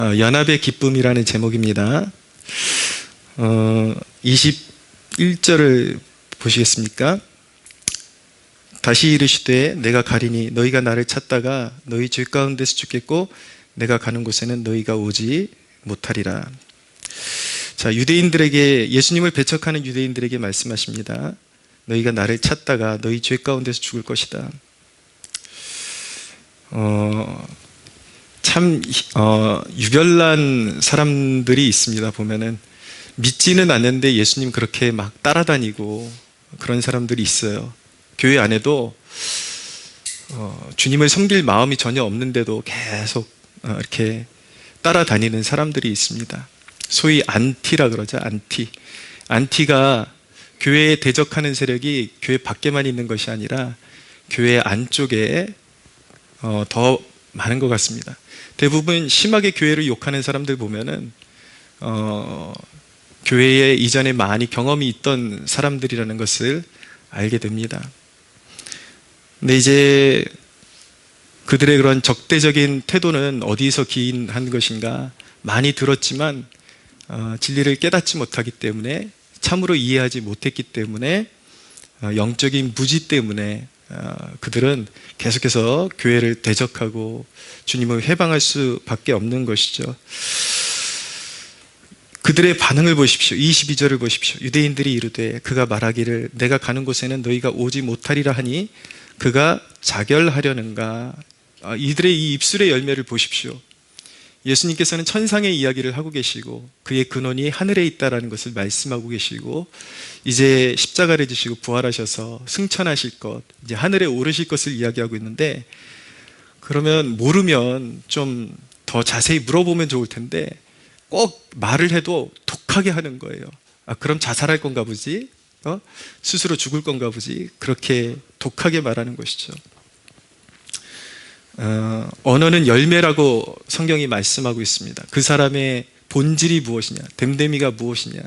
연합의 기쁨이라는 제목입니다. 21절을 보시겠습니까? 다시 이르시되 내가 가리니 너희가 나를 찾다가 너희 죄 가운데서 죽겠고 내가 가는 곳에는 너희가 오지 못하리라. 자, 유대인들에게, 예수님을 배척하는 유대인들에게 말씀하십니다. 너희가 나를 찾다가 너희 죄 가운데서 죽을 것이다. 참 유별난 사람들이 있습니다. 보면은 믿지는 않는데 예수님 그렇게 막 따라다니고 그런 사람들이 있어요. 교회 안에도 주님을 섬길 마음이 전혀 없는데도 계속 이렇게 따라다니는 사람들이 있습니다. 소위 안티라 그러죠. 안티가 교회에 대적하는 세력이 교회 밖에만 있는 것이 아니라 교회 안쪽에 더 많은 것 같습니다. 대부분 심하게 교회를 욕하는 사람들 보면은 교회에 이전에 많이 경험이 있던 사람들이라는 것을 알게 됩니다. 근데 이제 그들의 그런 적대적인 태도는 어디서 기인한 것인가? 많이 들었지만 진리를 깨닫지 못하기 때문에, 참으로 이해하지 못했기 때문에, 영적인 무지 때문에 그들은 계속해서 교회를 대적하고 주님을 회방할 수밖에 없는 것이죠. 그들의 반응을 보십시오. 22절을 보십시오. 유대인들이 이르되 그가 말하기를 내가 가는 곳에는 너희가 오지 못하리라 하니 그가 자결하려는가. 이들의 이 입술의 열매를 보십시오. 예수님께서는 천상의 이야기를 하고 계시고 그의 근원이 하늘에 있다라는 것을 말씀하고 계시고 이제 십자가를 지시고 부활하셔서 승천하실 것, 이제 하늘에 오르실 것을 이야기하고 있는데, 그러면 모르면 좀 더 자세히 물어보면 좋을 텐데 꼭 말을 해도 독하게 하는 거예요. 그럼 자살할 건가 보지? 스스로 죽을 건가 보지? 그렇게 독하게 말하는 것이죠. 언어는 열매라고 성경이 말씀하고 있습니다. 그 사람의 본질이 무엇이냐, 됨됨이가 무엇이냐,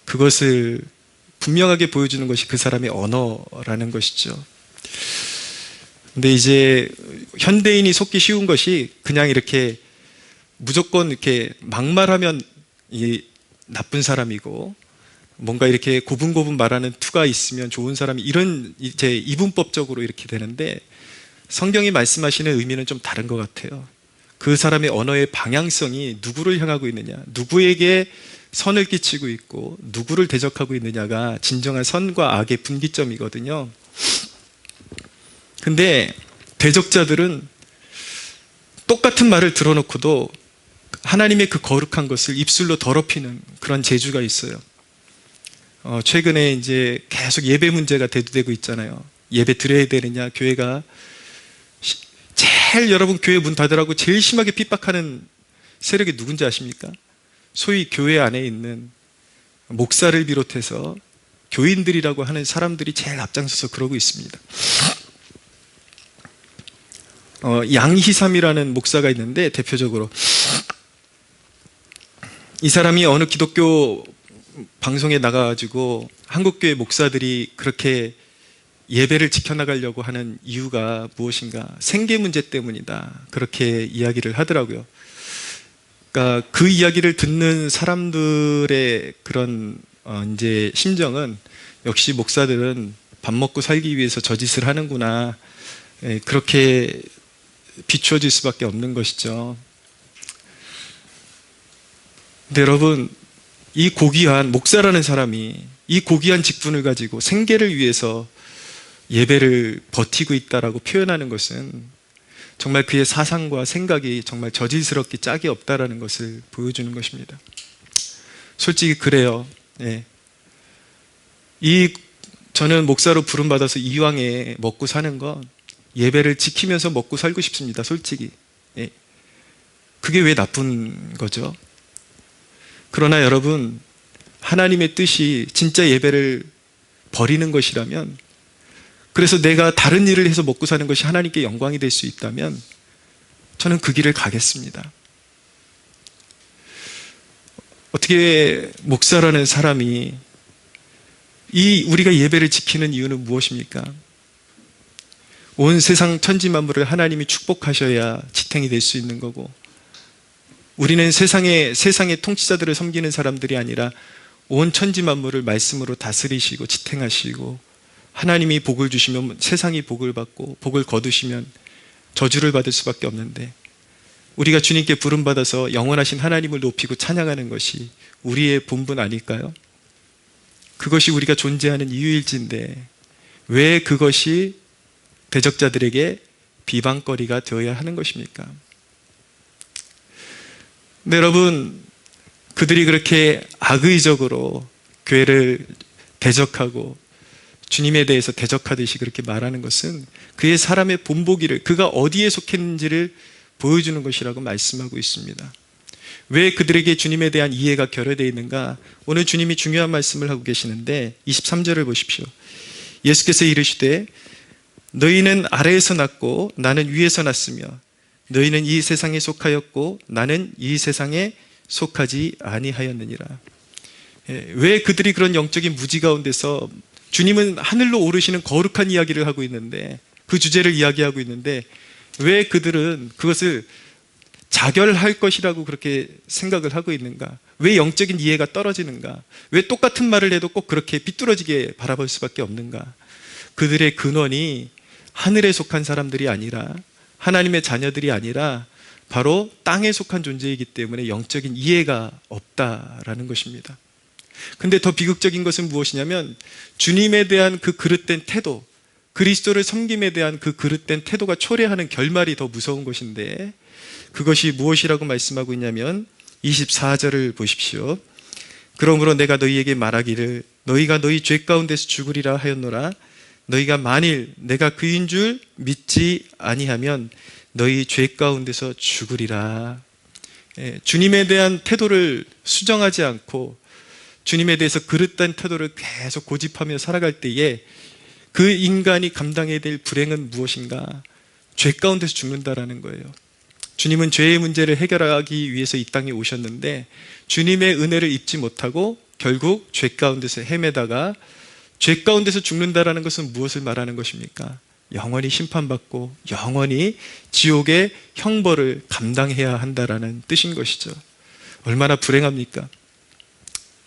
그것을 분명하게 보여주는 것이 그 사람의 언어라는 것이죠. 근데 이제 현대인이 속기 쉬운 것이 그냥 이렇게 무조건 이렇게 막말하면 이 나쁜 사람이고, 뭔가 이렇게 고분고분 말하는 투가 있으면 좋은 사람이, 이런 이제 이분법적으로 이렇게 되는데, 성경이 말씀하시는 의미는 좀 다른 것 같아요. 그 사람의 언어의 방향성이 누구를 향하고 있느냐, 누구에게 선을 끼치고 있고 누구를 대적하고 있느냐가 진정한 선과 악의 분기점이거든요. 근데 대적자들은 똑같은 말을 들어놓고도 하나님의 그 거룩한 것을 입술로 더럽히는 그런 재주가 있어요. 최근에 이제 계속 예배 문제가 대두되고 있잖아요. 예배 드려야 되느냐, 교회가 제일, 여러분 교회 문 닫으라고 제일 심하게 핍박하는 세력이 누군지 아십니까? 소위 교회 안에 있는 목사를 비롯해서 교인들이라고 하는 사람들이 제일 앞장서서 그러고 있습니다. 양희삼이라는 목사가 있는데, 대표적으로 이 사람이 어느 기독교 방송에 나가가지고 한국교회 목사들이 그렇게 예배를 지켜나가려고 하는 이유가 무엇인가, 생계 문제 때문이다, 그렇게 이야기를 하더라고요. 그러니까 그 이야기를 듣는 사람들의 그런 이제 심정은, 역시 목사들은 밥 먹고 살기 위해서 저 짓을 하는구나, 그렇게 비추어질 수밖에 없는 것이죠. 근데 여러분, 이 고귀한 목사라는 사람이 이 고귀한 직분을 가지고 생계를 위해서 예배를 버티고 있다라고 표현하는 것은 정말 그의 사상과 생각이 정말 저질스럽게 짝이 없다라는 것을 보여주는 것입니다. 솔직히 그래요. 저는 목사로 부름받아서 이왕에 먹고 사는 건 예배를 지키면서 먹고 살고 싶습니다. 솔직히. 그게 왜 나쁜 거죠? 그러나 여러분, 하나님의 뜻이 진짜 예배를 버리는 것이라면, 그래서 내가 다른 일을 해서 먹고 사는 것이 하나님께 영광이 될 수 있다면 저는 그 길을 가겠습니다. 어떻게 목사라는 사람이 우리가 예배를 지키는 이유는 무엇입니까? 온 세상 천지 만물을 하나님이 축복하셔야 지탱이 될 수 있는 거고, 우리는 세상의 통치자들을 섬기는 사람들이 아니라 온 천지 만물을 말씀으로 다스리시고 지탱하시고, 하나님이 복을 주시면 세상이 복을 받고, 복을 거두시면 저주를 받을 수밖에 없는데, 우리가 주님께 부름받아서 영원하신 하나님을 높이고 찬양하는 것이 우리의 본분 아닐까요? 그것이 우리가 존재하는 이유일진데 왜 그것이 대적자들에게 비방거리가 되어야 하는 것입니까? 네, 여러분, 그들이 그렇게 악의적으로 교회를 대적하고 주님에 대해서 대적하듯이 그렇게 말하는 것은 그의 사람의 본보기를, 그가 어디에 속했는지를 보여주는 것이라고 말씀하고 있습니다. 왜 그들에게 주님에 대한 이해가 결여되어 있는가? 오늘 주님이 중요한 말씀을 하고 계시는데 23절을 보십시오. 예수께서 이르시되 너희는 아래에서 났고 나는 위에서 났으며 너희는 이 세상에 속하였고 나는 이 세상에 속하지 아니하였느니라. 왜 그들이 그런 영적인 무지 가운데서, 주님은 하늘로 오르시는 거룩한 이야기를 하고 있는데, 그 주제를 이야기하고 있는데 왜 그들은 그것을 자결할 것이라고 그렇게 생각을 하고 있는가? 왜 영적인 이해가 떨어지는가? 왜 똑같은 말을 해도 꼭 그렇게 삐뚤어지게 바라볼 수밖에 없는가? 그들의 근원이 하늘에 속한 사람들이 아니라, 하나님의 자녀들이 아니라 바로 땅에 속한 존재이기 때문에 영적인 이해가 없다라는 것입니다. 근데 더 비극적인 것은 무엇이냐면 주님에 대한 그 그릇된 태도, 그리스도를 섬김에 대한 그 그릇된 태도가 초래하는 결말이 더 무서운 것인데, 그것이 무엇이라고 말씀하고 있냐면 24절을 보십시오. 그러므로 내가 너희에게 말하기를 너희가 너희 죄 가운데서 죽으리라 하였노라. 너희가 만일 내가 그인 줄 믿지 아니하면 너희 죄 가운데서 죽으리라. 주님에 대한 태도를 수정하지 않고 주님에 대해서 그릇된 태도를 계속 고집하며 살아갈 때에 그 인간이 감당해야 될 불행은 무엇인가? 죄 가운데서 죽는다라는 거예요. 주님은 죄의 문제를 해결하기 위해서 이 땅에 오셨는데 주님의 은혜를 입지 못하고 결국 죄 가운데서 헤매다가, 죄 가운데서 죽는다라는 것은 무엇을 말하는 것입니까? 영원히 심판받고 영원히 지옥의 형벌을 감당해야 한다라는 뜻인 것이죠. 얼마나 불행합니까?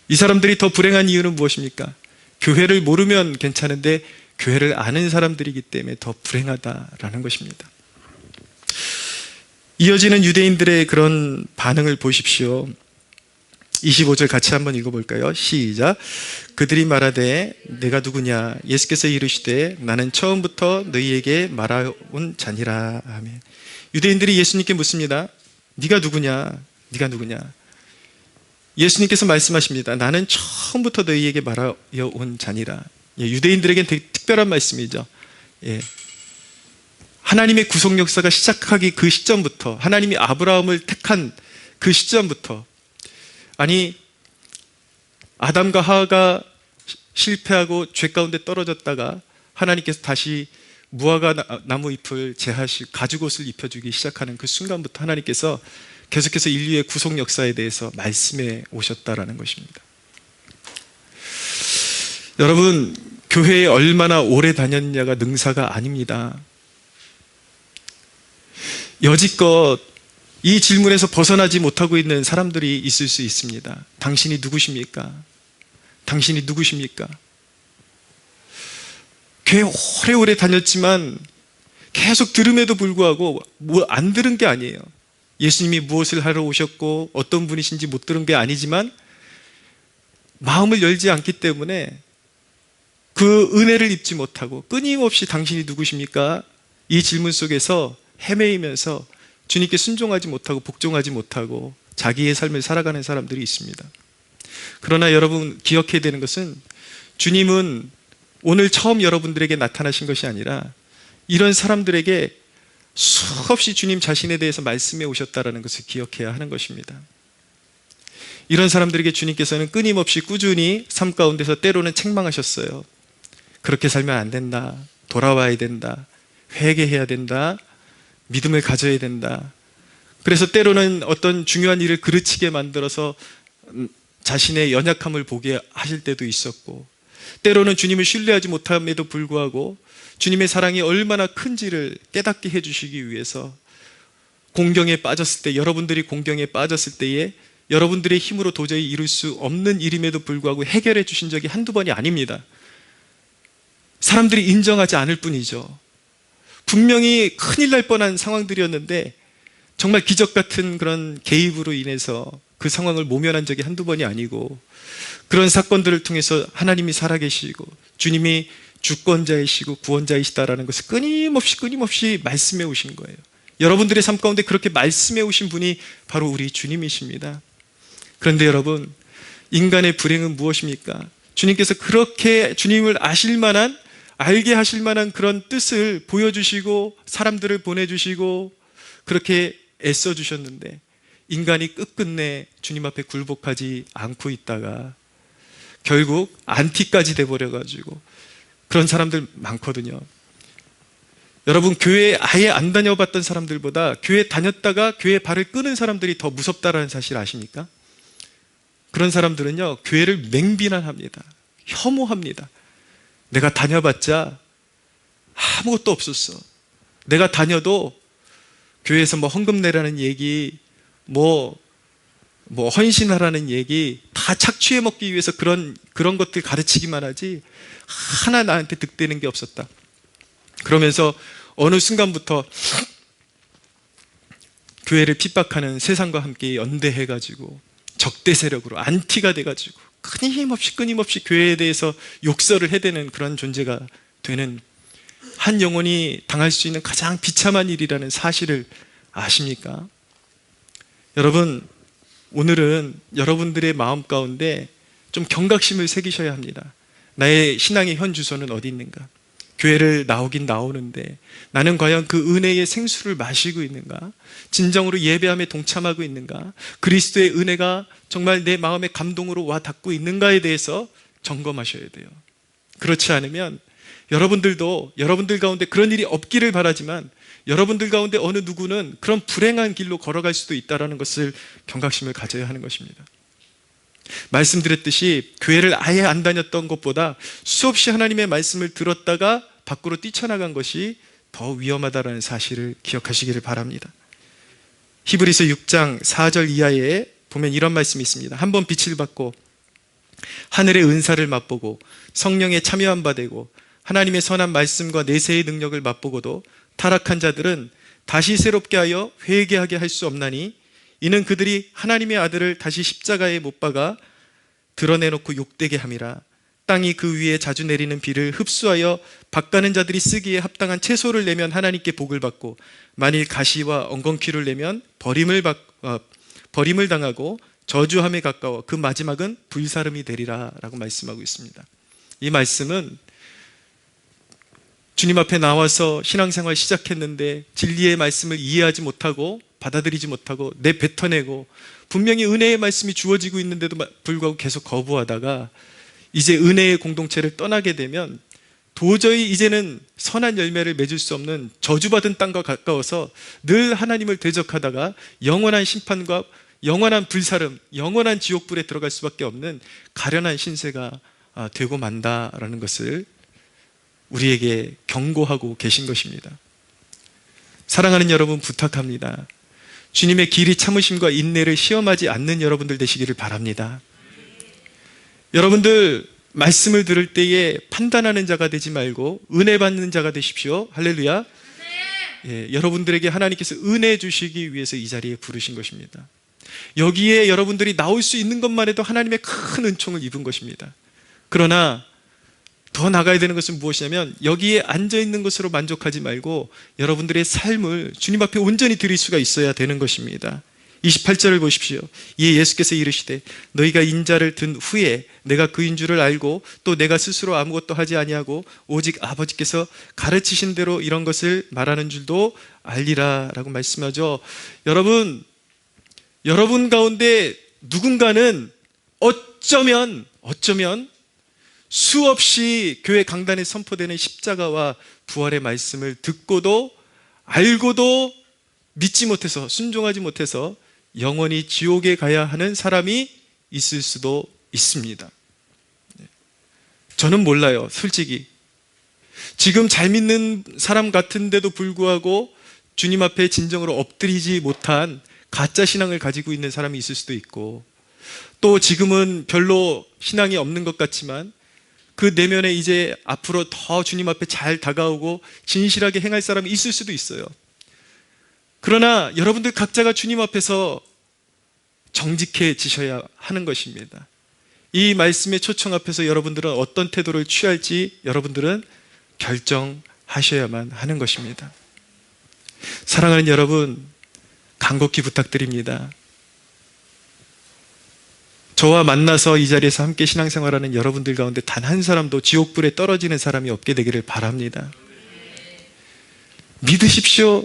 이 사람들이 더 불행한 이유는 무엇입니까? 교회를 모르면 괜찮은데 교회를 아는 사람들이기 때문에 더 불행하다라는 것입니다. 이어지는 유대인들의 그런 반응을 보십시오. 25절 같이 한번 읽어볼까요? 시작. 그들이 말하되 내가 누구냐? 예수께서 이르시되 나는 처음부터 너희에게 말하온 자니라. 아멘. 유대인들이 예수님께 묻습니다. 네가 누구냐? 네가 누구냐? 예수님께서 말씀하십니다. 나는 처음부터 너희에게 말하여 온 자니라. 유대인들에겐 되게 특별한 말씀이죠. 하나님의 구속 역사가 시작하기 그 시점부터, 하나님이 아브라함을 택한 그 시점부터, 아니 아담과 하와가 실패하고 죄 가운데 떨어졌다가 하나님께서 다시 무화과 나무 잎을 제하시고 가죽옷을 입혀주기 시작하는 그 순간부터 하나님께서 계속해서 인류의 구속 역사에 대해서 말씀해 오셨다라는 것입니다. 여러분, 교회에 얼마나 오래 다녔냐가 능사가 아닙니다. 여지껏 이 질문에서 벗어나지 못하고 있는 사람들이 있을 수 있습니다. 당신이 누구십니까? 당신이 누구십니까? 교회 오래오래 다녔지만 계속 들음에도 불구하고 안 들은 게 아니에요. 예수님이 무엇을 하러 오셨고 어떤 분이신지 못 들은 게 아니지만 마음을 열지 않기 때문에 그 은혜를 입지 못하고 끊임없이 당신이 누구십니까? 이 질문 속에서 헤매이면서 주님께 순종하지 못하고 복종하지 못하고 자기의 삶을 살아가는 사람들이 있습니다. 그러나 여러분 기억해야 되는 것은 주님은 오늘 처음 여러분들에게 나타나신 것이 아니라 이런 사람들에게 수없이 주님 자신에 대해서 말씀해 오셨다는 것을 기억해야 하는 것입니다. 이런 사람들에게 주님께서는 끊임없이 꾸준히 삶 가운데서 때로는 책망하셨어요. 그렇게 살면 안 된다. 돌아와야 된다. 회개해야 된다. 믿음을 가져야 된다. 그래서 때로는 어떤 중요한 일을 그르치게 만들어서 자신의 연약함을 보게 하실 때도 있었고, 때로는 주님을 신뢰하지 못함에도 불구하고 주님의 사랑이 얼마나 큰지를 깨닫게 해주시기 위해서 공경에 빠졌을 때, 여러분들이 공경에 빠졌을 때에 여러분들의 힘으로 도저히 이룰 수 없는 일임에도 불구하고 해결해 주신 적이 한두 번이 아닙니다. 사람들이 인정하지 않을 뿐이죠. 분명히 큰일 날 뻔한 상황들이었는데 정말 기적 같은 그런 개입으로 인해서 그 상황을 모면한 적이 한두 번이 아니고, 그런 사건들을 통해서 하나님이 살아계시고 주님이 주권자이시고 구원자이시다라는 것을 끊임없이 말씀해 오신 거예요. 여러분들의 삶 가운데 그렇게 말씀해 오신 분이 바로 우리 주님이십니다. 그런데 여러분, 인간의 불행은 무엇입니까? 주님께서 그렇게 주님을 알게 하실 만한 그런 뜻을 보여주시고 사람들을 보내주시고 그렇게 애써주셨는데, 인간이 끝끝내 주님 앞에 굴복하지 않고 있다가 결국 안티까지 돼버려가지고 그런 사람들 많거든요. 여러분, 교회 아예 안 다녀봤던 사람들보다 교회 다녔다가 교회 발을 끄는 사람들이 더 무섭다라는 사실 아십니까? 그런 사람들은요, 교회를 맹비난합니다. 혐오합니다. 내가 다녀봤자 아무것도 없었어. 내가 다녀도 교회에서 뭐 헌금 내라는 얘기, 뭐 헌신하라는 얘기 다 착취해 먹기 위해서 그런 것들 가르치기만 하지 하나 나한테 득되는 게 없었다. 그러면서 어느 순간부터 교회를 핍박하는 세상과 함께 연대해가지고 적대 세력으로 안티가 돼가지고 끊임없이 교회에 대해서 욕설을 해대는 그런 존재가 되는, 한 영혼이 당할 수 있는 가장 비참한 일이라는 사실을 아십니까? 여러분, 오늘은 여러분들의 마음 가운데 좀 경각심을 새기셔야 합니다. 나의 신앙의 현 주소는 어디 있는가? 교회를 나오긴 나오는데 나는 과연 그 은혜의 생수를 마시고 있는가? 진정으로 예배함에 동참하고 있는가? 그리스도의 은혜가 정말 내 마음의 감동으로 와 닿고 있는가에 대해서 점검하셔야 돼요. 그렇지 않으면 여러분들도 여러분들 가운데 그런 일이 없기를 바라지만 여러분들 가운데 어느 누구는 그런 불행한 길로 걸어갈 수도 있다는 것을 경각심을 가져야 하는 것입니다. 말씀드렸듯이 교회를 아예 안 다녔던 것보다 수없이 하나님의 말씀을 들었다가 밖으로 뛰쳐나간 것이 더 위험하다는 사실을 기억하시기를 바랍니다. 히브리서 6장 4절 이하에 보면 이런 말씀이 있습니다. 한번 빛을 받고 하늘의 은사를 맛보고 성령에 참여한 바 되고 하나님의 선한 말씀과 내세의 능력을 맛보고도 타락한 자들은 다시 새롭게 하여 회개하게 할 수 없나니 이는 그들이 하나님의 아들을 다시 십자가에 못 박아 드러내놓고 욕되게 함이라. 땅이 그 위에 자주 내리는 비를 흡수하여 밭가는 자들이 쓰기에 합당한 채소를 내면 하나님께 복을 받고 만일 가시와 엉겅퀴를 내면 버림을 당하고 저주함에 가까워 그 마지막은 불사름이 되리라 라고 말씀하고 있습니다. 이 말씀은 주님 앞에 나와서 신앙생활 시작했는데 진리의 말씀을 이해하지 못하고 받아들이지 못하고 내뱉어내고 분명히 은혜의 말씀이 주어지고 있는데도 불구하고 계속 거부하다가 이제 은혜의 공동체를 떠나게 되면 도저히 이제는 선한 열매를 맺을 수 없는 저주받은 땅과 가까워서 늘 하나님을 대적하다가 영원한 심판과 영원한 불사름, 영원한 지옥불에 들어갈 수밖에 없는 가련한 신세가 되고 만다라는 것을 우리에게 경고하고 계신 것입니다. 사랑하는 여러분, 부탁합니다. 주님의 길이 참으심과 인내를 시험하지 않는 여러분들 되시기를 바랍니다. 여러분들 말씀을 들을 때에 판단하는 자가 되지 말고 은혜 받는 자가 되십시오. 할렐루야. 예, 여러분들에게 하나님께서 은혜 주시기 위해서 이 자리에 부르신 것입니다. 여기에 여러분들이 나올 수 있는 것만 해도 하나님의 큰 은총을 입은 것입니다. 그러나 더 나가야 되는 것은 무엇이냐면 여기에 앉아있는 것으로 만족하지 말고 여러분들의 삶을 주님 앞에 온전히 드릴 수가 있어야 되는 것입니다. 28절을 보십시오. 이에 예수께서 이르시되 너희가 인자를 든 후에 내가 그인 줄을 알고 또 내가 스스로 아무것도 하지 아니하고 오직 아버지께서 가르치신 대로 이런 것을 말하는 줄도 알리라 라고 말씀하죠. 여러분 가운데 누군가는 어쩌면 수없이 교회 강단에 선포되는 십자가와 부활의 말씀을 듣고도 알고도 믿지 못해서 순종하지 못해서 영원히 지옥에 가야 하는 사람이 있을 수도 있습니다. 저는 몰라요, 솔직히. 지금 잘 믿는 사람 같은데도 불구하고 주님 앞에 진정으로 엎드리지 못한 가짜 신앙을 가지고 있는 사람이 있을 수도 있고, 또 지금은 별로 신앙이 없는 것 같지만 그 내면에 이제 앞으로 더 주님 앞에 잘 다가오고 진실하게 행할 사람이 있을 수도 있어요. 그러나 여러분들 각자가 주님 앞에서 정직해지셔야 하는 것입니다. 이 말씀의 초청 앞에서 여러분들은 어떤 태도를 취할지 여러분들은 결정하셔야만 하는 것입니다. 사랑하는 여러분, 간곡히 부탁드립니다. 저와 만나서 이 자리에서 함께 신앙생활하는 여러분들 가운데 단 한 사람도 지옥불에 떨어지는 사람이 없게 되기를 바랍니다. 믿으십시오.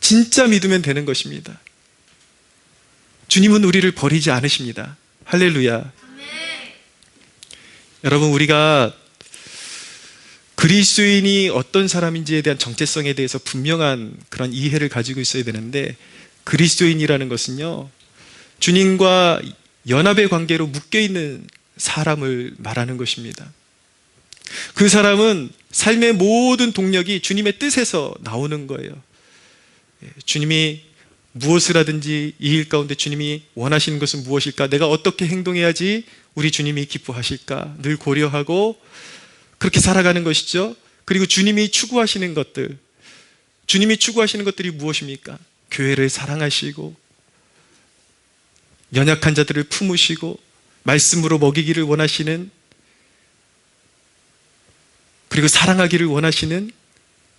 진짜 믿으면 되는 것입니다. 주님은 우리를 버리지 않으십니다. 할렐루야. 여러분, 우리가 그리스도인이 어떤 사람인지에 대한 정체성에 대해서 분명한 그런 이해를 가지고 있어야 되는데, 그리스도인이라는 것은요, 주님과 연합의 관계로 묶여있는 사람을 말하는 것입니다. 그 사람은 삶의 모든 동력이 주님의 뜻에서 나오는 거예요. 주님이 무엇을 하든지 이 일 가운데 주님이 원하시는 것은 무엇일까? 내가 어떻게 행동해야지 우리 주님이 기뻐하실까? 늘 고려하고 그렇게 살아가는 것이죠. 그리고 주님이 추구하시는 것들이 무엇입니까? 교회를 사랑하시고 연약한 자들을 품으시고 말씀으로 먹이기를 원하시는, 그리고 사랑하기를 원하시는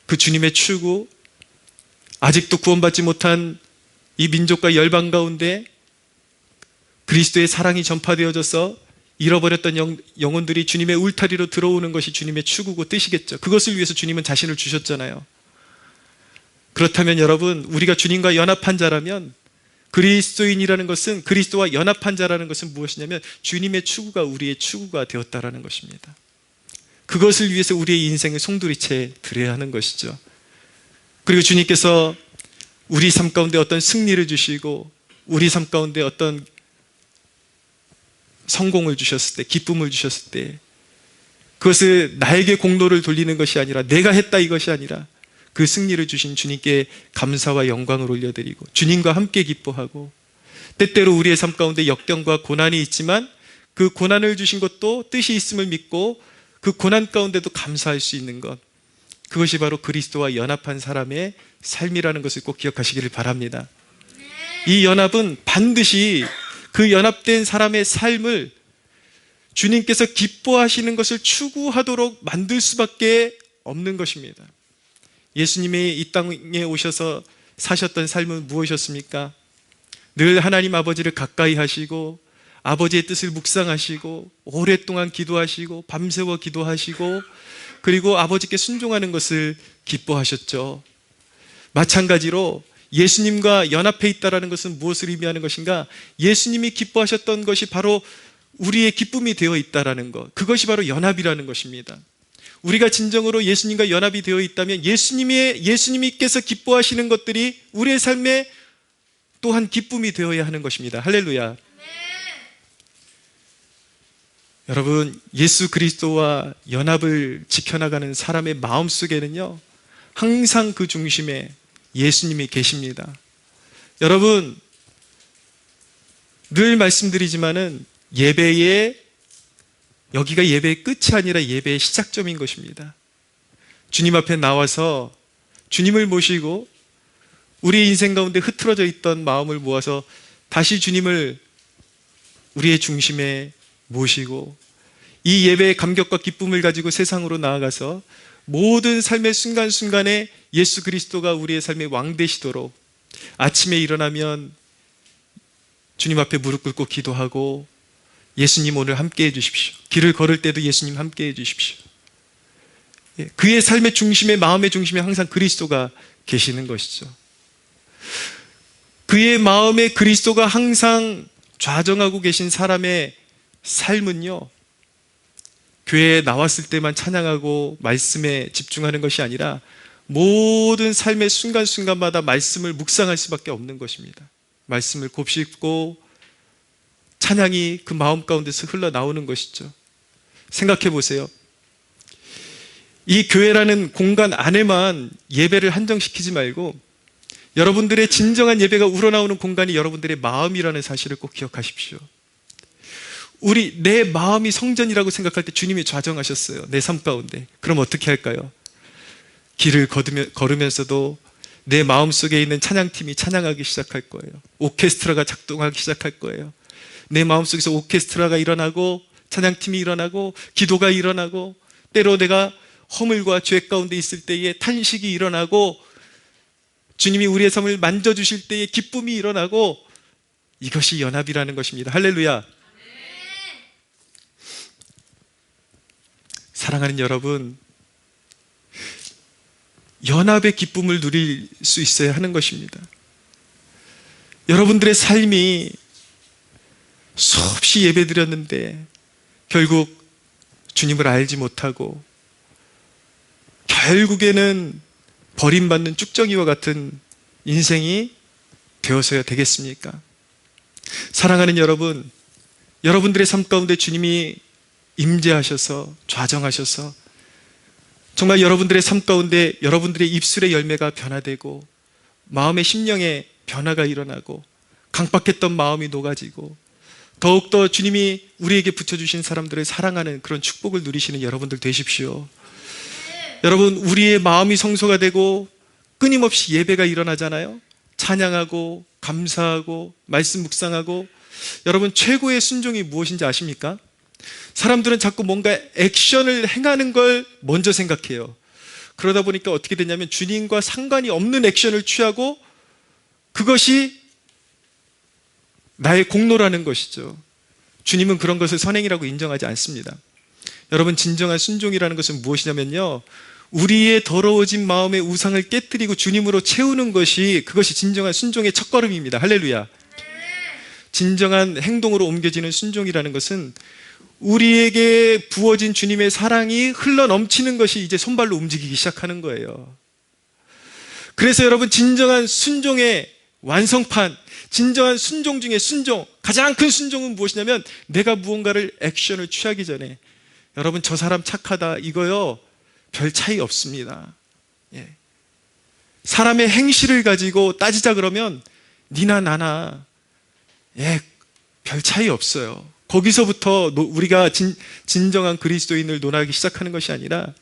그 주님의 추구, 아직도 구원받지 못한 이 민족과 열방 가운데 그리스도의 사랑이 전파되어져서 잃어버렸던 영혼들이 주님의 울타리로 들어오는 것이 주님의 추구고 뜻이겠죠. 그것을 위해서 주님은 자신을 주셨잖아요. 그렇다면 여러분, 우리가 주님과 연합한 자라면, 그리스도인이라는 것은, 그리스도와 연합한 자라는 것은 무엇이냐면 주님의 추구가 우리의 추구가 되었다라는 것입니다. 그것을 위해서 우리의 인생을 송두리째 드려야 하는 것이죠. 그리고 주님께서 우리 삶 가운데 어떤 승리를 주시고 우리 삶 가운데 어떤 성공을 주셨을 때, 기쁨을 주셨을 때, 그것을 나에게 공로를 돌리는 것이 아니라, 내가 했다 이것이 아니라 그 승리를 주신 주님께 감사와 영광을 올려드리고 주님과 함께 기뻐하고, 때때로 우리의 삶 가운데 역경과 고난이 있지만 그 고난을 주신 것도 뜻이 있음을 믿고 그 고난 가운데도 감사할 수 있는 것, 그것이 바로 그리스도와 연합한 사람의 삶이라는 것을 꼭 기억하시기를 바랍니다. 이 연합은 반드시 그 연합된 사람의 삶을 주님께서 기뻐하시는 것을 추구하도록 만들 수밖에 없는 것입니다. 예수님이 이 땅에 오셔서 사셨던 삶은 무엇이었습니까? 늘 하나님 아버지를 가까이 하시고 아버지의 뜻을 묵상하시고 오랫동안 기도하시고 밤새워 기도하시고 그리고 아버지께 순종하는 것을 기뻐하셨죠. 마찬가지로 예수님과 연합해 있다는 것은 무엇을 의미하는 것인가? 예수님이 기뻐하셨던 것이 바로 우리의 기쁨이 되어 있다는 것, 그것이 바로 연합이라는 것입니다. 우리가 진정으로 예수님과 연합이 되어 있다면 예수님께서 기뻐하시는 것들이 우리의 삶에 또한 기쁨이 되어야 하는 것입니다. 할렐루야. 여러분, 예수 그리스도와 연합을 지켜나가는 사람의 마음속에는요, 항상 그 중심에 예수님이 계십니다. 여러분, 늘 말씀드리지만은 여기가 예배의 끝이 아니라 예배의 시작점인 것입니다. 주님 앞에 나와서 주님을 모시고 우리 인생 가운데 흐트러져 있던 마음을 모아서 다시 주님을 우리의 중심에 모시고 이 예배의 감격과 기쁨을 가지고 세상으로 나아가서 모든 삶의 순간순간에 예수 그리스도가 우리의 삶의 왕 되시도록 아침에 일어나면 주님 앞에 무릎 꿇고 기도하고 예수님 오늘 함께 해주십시오. 길을 걸을 때도 예수님 함께 해주십시오. 그의 삶의 중심에, 마음의 중심에 항상 그리스도가 계시는 것이죠. 그의 마음에 그리스도가 항상 좌정하고 계신 사람의 삶은요, 교회에 나왔을 때만 찬양하고 말씀에 집중하는 것이 아니라 모든 삶의 순간순간마다 말씀을 묵상할 수밖에 없는 것입니다. 말씀을 곱씹고 찬양이 그 마음 가운데서 흘러나오는 것이죠. 생각해 보세요. 이 교회라는 공간 안에만 예배를 한정시키지 말고 여러분들의 진정한 예배가 우러나오는 공간이 여러분들의 마음이라는 사실을 꼭 기억하십시오. 내 마음이 성전이라고 생각할 때 주님이 좌정하셨어요. 내 삶 가운데. 그럼 어떻게 할까요? 길을 걸으면서도 내 마음속에 있는 찬양팀이 찬양하기 시작할 거예요. 오케스트라가 작동하기 시작할 거예요. 내 마음속에서 오케스트라가 일어나고 찬양팀이 일어나고 기도가 일어나고 때로 내가 허물과 죄 가운데 있을 때에 탄식이 일어나고 주님이 우리의 삶을 만져주실 때에 기쁨이 일어나고 이것이 연합이라는 것입니다. 할렐루야. 사랑하는 여러분, 연합의 기쁨을 누릴 수 있어야 하는 것입니다. 여러분들의 삶이 수없이 예배드렸는데 결국 주님을 알지 못하고 결국에는 버림받는 쭉정이와 같은 인생이 되어서야 되겠습니까? 사랑하는 여러분, 여러분들의 삶 가운데 주님이 임재하셔서 좌정하셔서 정말 여러분들의 삶 가운데 여러분들의 입술의 열매가 변화되고 마음의 심령의 변화가 일어나고 강박했던 마음이 녹아지고 더욱더 주님이 우리에게 붙여주신 사람들을 사랑하는 그런 축복을 누리시는 여러분들 되십시오. 여러분, 우리의 마음이 성소가 되고 끊임없이 예배가 일어나잖아요. 찬양하고 감사하고 말씀 묵상하고. 여러분, 최고의 순종이 무엇인지 아십니까? 사람들은 자꾸 뭔가 액션을 행하는 걸 먼저 생각해요. 그러다 보니까 어떻게 되냐면 주님과 상관이 없는 액션을 취하고 그것이 나의 공로라는 것이죠. 주님은 그런 것을 선행이라고 인정하지 않습니다. 여러분, 진정한 순종이라는 것은 무엇이냐면요, 우리의 더러워진 마음의 우상을 깨뜨리고 주님으로 채우는 것이, 그것이 진정한 순종의 첫걸음입니다. 할렐루야. 진정한 행동으로 옮겨지는 순종이라는 것은 우리에게 부어진 주님의 사랑이 흘러 넘치는 것이 이제 손발로 움직이기 시작하는 거예요. 그래서 여러분, 진정한 순종의 완성판, 진정한 순종 중에 순종, 가장 큰 순종은 무엇이냐면 내가 무언가를 액션을 취하기 전에 여러분, 저 사람 착하다 이거요 별 차이 없습니다. 예. 사람의 행실을 가지고 따지자 그러면 니나 나나 별 차이 없어요. 거기서부터 우리가 진정한 그리스도인을 논하기 시작하는 것이 아니라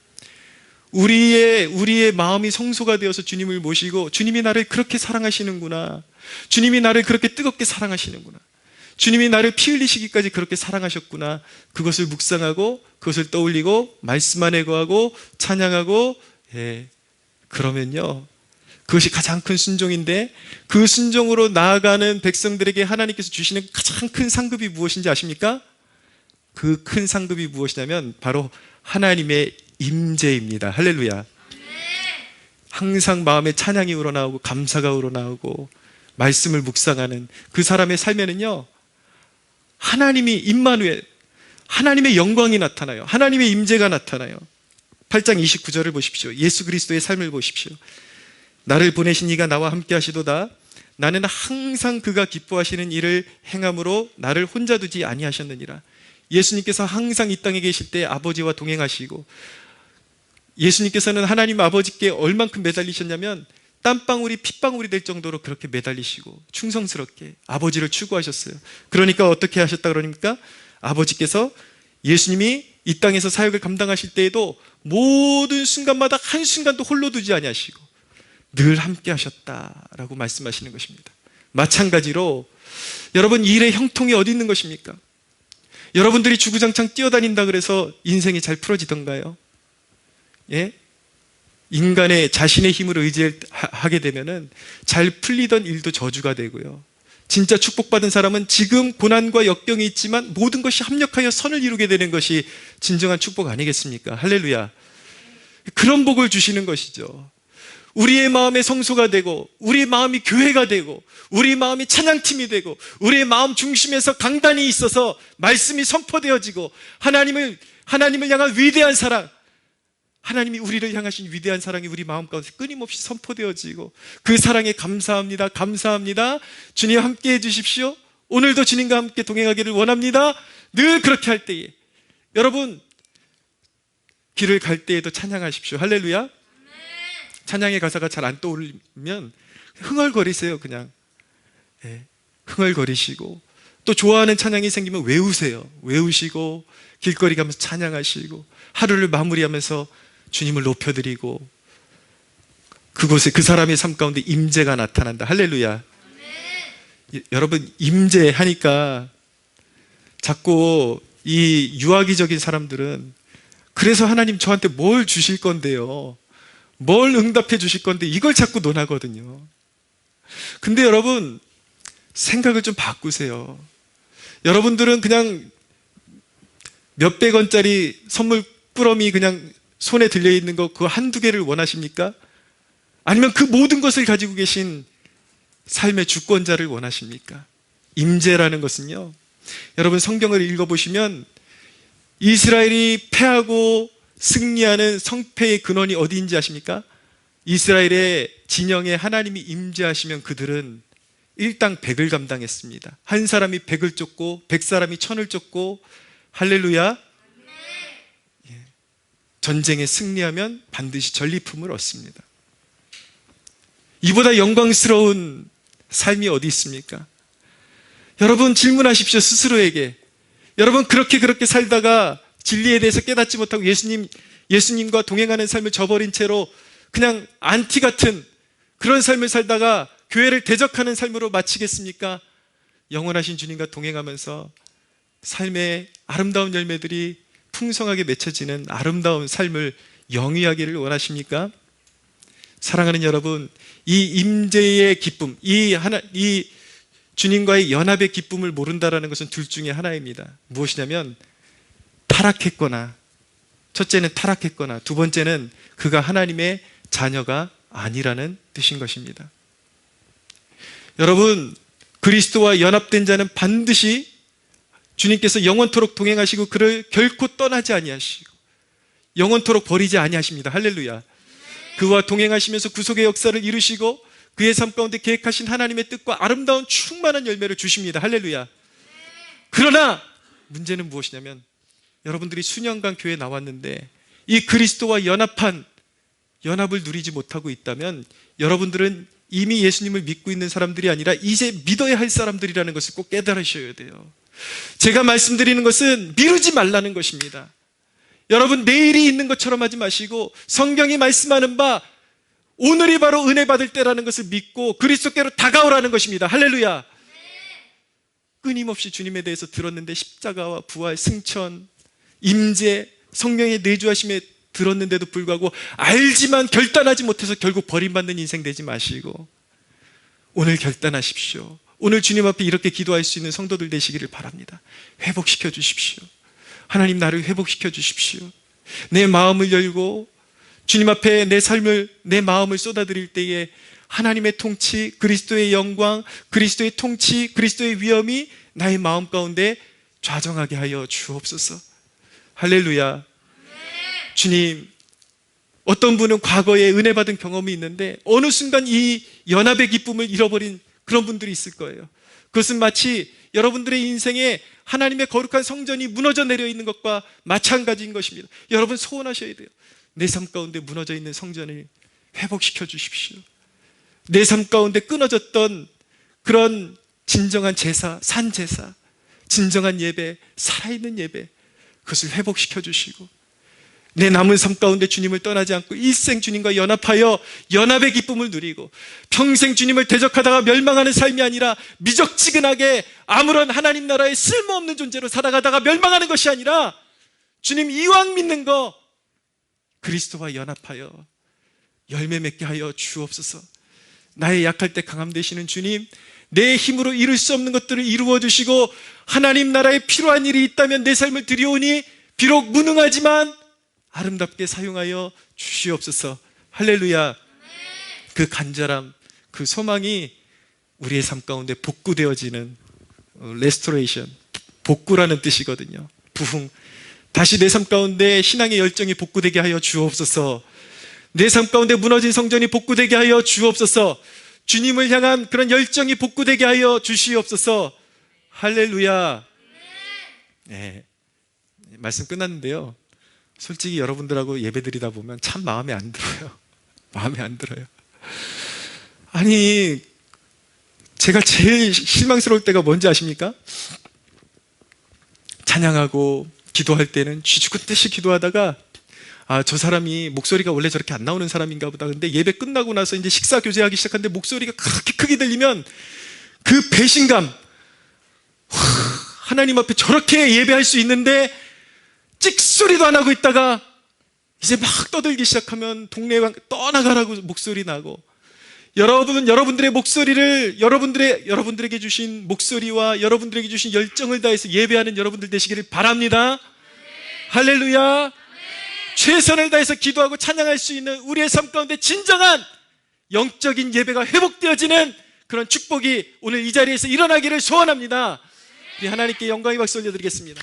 우리의 마음이 성소가 되어서 주님을 모시고 주님이 나를 그렇게 사랑하시는구나, 주님이 나를 그렇게 뜨겁게 사랑하시는구나, 주님이 나를 피 흘리시기까지 그렇게 사랑하셨구나, 그것을 묵상하고 그것을 떠올리고 말씀 안에 거하고 찬양하고, 그러면요 그것이 가장 큰 순종인데, 그 순종으로 나아가는 백성들에게 하나님께서 주시는 가장 큰 상급이 무엇인지 아십니까? 그 큰 상급이 무엇이냐면 바로 하나님의 임재입니다. 할렐루야. 항상 마음에 찬양이 우러나오고 감사가 우러나오고 말씀을 묵상하는 그 사람의 삶에는요 하나님이 임마누엘, 하나님의 영광이 나타나요. 하나님의 임재가 나타나요. 8장 29절을 보십시오. 예수 그리스도의 삶을 보십시오. 나를 보내신 이가 나와 함께 하시도다. 나는 항상 그가 기뻐하시는 일을 행함으로 나를 혼자 두지 아니하셨느니라. 예수님께서 항상 이 땅에 계실 때 아버지와 동행하시고, 예수님께서는 하나님 아버지께 얼만큼 매달리셨냐면 땀방울이 핏방울이 될 정도로 그렇게 매달리시고 충성스럽게 아버지를 추구하셨어요. 그러니까 어떻게 하셨다 그러니까 아버지께서 예수님이 이 땅에서 사역을 감당하실 때에도 모든 순간마다 한순간도 홀로 두지 아니하시고 늘 함께 하셨다라고 말씀하시는 것입니다. 마찬가지로 여러분, 일의 형통이 어디 있는 것입니까? 여러분들이 주구장창 뛰어다닌다 그래서 인생이 잘 풀어지던가요? 예? 인간의 자신의 힘을 의지하게 되면은 잘 풀리던 일도 저주가 되고요. 진짜 축복받은 사람은 지금 고난과 역경이 있지만 모든 것이 합력하여 선을 이루게 되는 것이 진정한 축복 아니겠습니까? 할렐루야. 그런 복을 주시는 것이죠. 우리의 마음의 성소가 되고 우리의 마음이 교회가 되고 우리의 마음이 찬양팀이 되고 우리의 마음 중심에서 강단이 있어서 말씀이 선포되어지고 하나님을 향한 위대한 사랑, 하나님이 우리를 향하신 위대한 사랑이 우리 마음 가운데 끊임없이 선포되어지고 그 사랑에 감사합니다. 감사합니다. 주님 함께 해주십시오. 오늘도 주님과 함께 동행하기를 원합니다. 늘 그렇게 할 때에 여러분, 길을 갈 때에도 찬양하십시오. 할렐루야. 찬양의 가사가 잘 안 떠오르면 흥얼거리세요. 그냥 흥얼거리시고, 또 좋아하는 찬양이 생기면 외우세요. 외우시고 길거리 가면서 찬양하시고 하루를 마무리하면서 주님을 높여드리고, 그곳에 그 사람의 삶 가운데 임재가 나타난다. 할렐루야. 여러분, 임재하니까 자꾸 이 유아기적인 사람들은 그래서 하나님 저한테 뭘 주실 건데요, 뭘 응답해 주실 건데, 이걸 자꾸 논하거든요. 근데 여러분, 생각을 좀 바꾸세요. 여러분들은 그냥 몇백 원짜리 선물 꾸러미 그냥 손에 들려있는 거 그거 한두 개를 원하십니까? 아니면 그 모든 것을 가지고 계신 삶의 주권자를 원하십니까? 임재라는 것은요, 여러분 성경을 읽어보시면 이스라엘이 패하고 승리하는 성패의 근원이 어디인지 아십니까? 이스라엘의 진영에 하나님이 임재하시면 그들은 일당 100을 감당했습니다. 한 사람이 100을 쫓고 100사람이 1000을 쫓고, 할렐루야. 전쟁에 승리하면 반드시 전리품을 얻습니다. 이보다 영광스러운 삶이 어디 있습니까? 여러분 질문하십시오, 스스로에게. 여러분 그렇게 살다가 진리에 대해서 깨닫지 못하고 예수님과 동행하는 삶을 저버린 채로 그냥 안티 같은 그런 삶을 살다가 교회를 대적하는 삶으로 마치겠습니까? 영원하신 주님과 동행하면서 삶의 아름다운 열매들이 풍성하게 맺혀지는 아름다운 삶을 영위하기를 원하십니까? 사랑하는 여러분, 이 임재의 기쁨, 이 주님과의 연합의 기쁨을 모른다라는 것은 둘 중에 하나입니다. 무엇이냐면 타락했거나, 첫째는 타락했거나, 두 번째는 그가 하나님의 자녀가 아니라는 뜻인 것입니다. 여러분, 그리스도와 연합된 자는 반드시 주님께서 영원토록 동행하시고 그를 결코 떠나지 아니하시고 영원토록 버리지 아니하십니다. 할렐루야. 그와 동행하시면서 구속의 역사를 이루시고 그의 삶 가운데 계획하신 하나님의 뜻과 아름다운 충만한 열매를 주십니다. 할렐루야. 그러나 문제는 무엇이냐면, 여러분들이 수년간 교회에 나왔는데 이 그리스도와 연합을 누리지 못하고 있다면 여러분들은 이미 예수님을 믿고 있는 사람들이 아니라 이제 믿어야 할 사람들이라는 것을 꼭 깨달으셔야 돼요. 제가 말씀드리는 것은 미루지 말라는 것입니다. 여러분, 내일이 있는 것처럼 하지 마시고 성경이 말씀하는 바 오늘이 바로 은혜 받을 때라는 것을 믿고 그리스도께로 다가오라는 것입니다. 할렐루야. 끊임없이 주님에 대해서 들었는데 십자가와 부활, 승천, 임재, 성령의 내주하심에 들었는데도 불구하고 알지만 결단하지 못해서 결국 버림받는 인생 되지 마시고 오늘 결단하십시오. 오늘 주님 앞에 이렇게 기도할 수 있는 성도들 되시기를 바랍니다. 회복시켜 주십시오. 하나님, 나를 회복시켜 주십시오. 내 마음을 열고 주님 앞에 내 마음을 쏟아드릴 때에 하나님의 통치, 그리스도의 영광, 그리스도의 통치, 그리스도의 위엄이 나의 마음 가운데 좌정하게 하여 주옵소서. 할렐루야. 주님, 어떤 분은 과거에 은혜 받은 경험이 있는데 어느 순간 이 연합의 기쁨을 잃어버린 그런 분들이 있을 거예요. 그것은 마치 여러분들의 인생에 하나님의 거룩한 성전이 무너져 내려 있는 것과 마찬가지인 것입니다. 여러분 소원하셔야 돼요. 내 삶 가운데 무너져 있는 성전을 회복시켜 주십시오. 내 삶 가운데 끊어졌던 그런 진정한 제사, 산제사, 진정한 예배, 살아있는 예배, 그것을 회복시켜 주시고 내 남은 삶 가운데 주님을 떠나지 않고 일생 주님과 연합하여 연합의 기쁨을 누리고 평생 주님을 대적하다가 멸망하는 삶이 아니라 미적지근하게 아무런 하나님 나라의 쓸모없는 존재로 살아가다가 멸망하는 것이 아니라 주님 이왕 믿는 거 그리스도와 연합하여 열매 맺게 하여 주옵소서. 나의 약할 때 강함 되시는 주님, 내 힘으로 이룰 수 없는 것들을 이루어 주시고 하나님 나라에 필요한 일이 있다면 내 삶을 드리오니 비록 무능하지만 아름답게 사용하여 주시옵소서. 할렐루야. 그 간절함, 그 소망이 우리의 삶 가운데 복구되어지는 레스토레이션, 복구라는 뜻이거든요. 부흥. 다시 내 삶 가운데 신앙의 열정이 복구되게 하여 주옵소서. 내 삶 가운데 무너진 성전이 복구되게 하여 주옵소서. 주님을 향한 그런 열정이 복구되게 하여 주시옵소서. 할렐루야. 네, 말씀 끝났는데요. 솔직히 여러분들하고 예배드리다 보면 참 마음에 안 들어요. 마음에 안 들어요. 아니, 제가 제일 실망스러울 때가 뭔지 아십니까? 찬양하고 기도할 때는 쥐죽듯이 기도하다가 저 사람이 목소리가 원래 저렇게 안 나오는 사람인가 보다. 근데 예배 끝나고 나서 이제 식사 교제하기 시작하는데 목소리가 그렇게 크게 들리면 그 배신감, 하나님 앞에 저렇게 예배할 수 있는데 찍소리도 안 하고 있다가 이제 막 떠들기 시작하면 동네에 떠나가라고 목소리 나고, 여러분들의 목소리를 여러분들에게 주신 목소리와 여러분들에게 주신 열정을 다해서 예배하는 여러분들 되시기를 바랍니다. 할렐루야. 최선을 다해서 기도하고 찬양할 수 있는 우리의 삶 가운데 진정한 영적인 예배가 회복되어지는 그런 축복이 오늘 이 자리에서 일어나기를 소원합니다. 우리 하나님께 영광의 박수 올려드리겠습니다.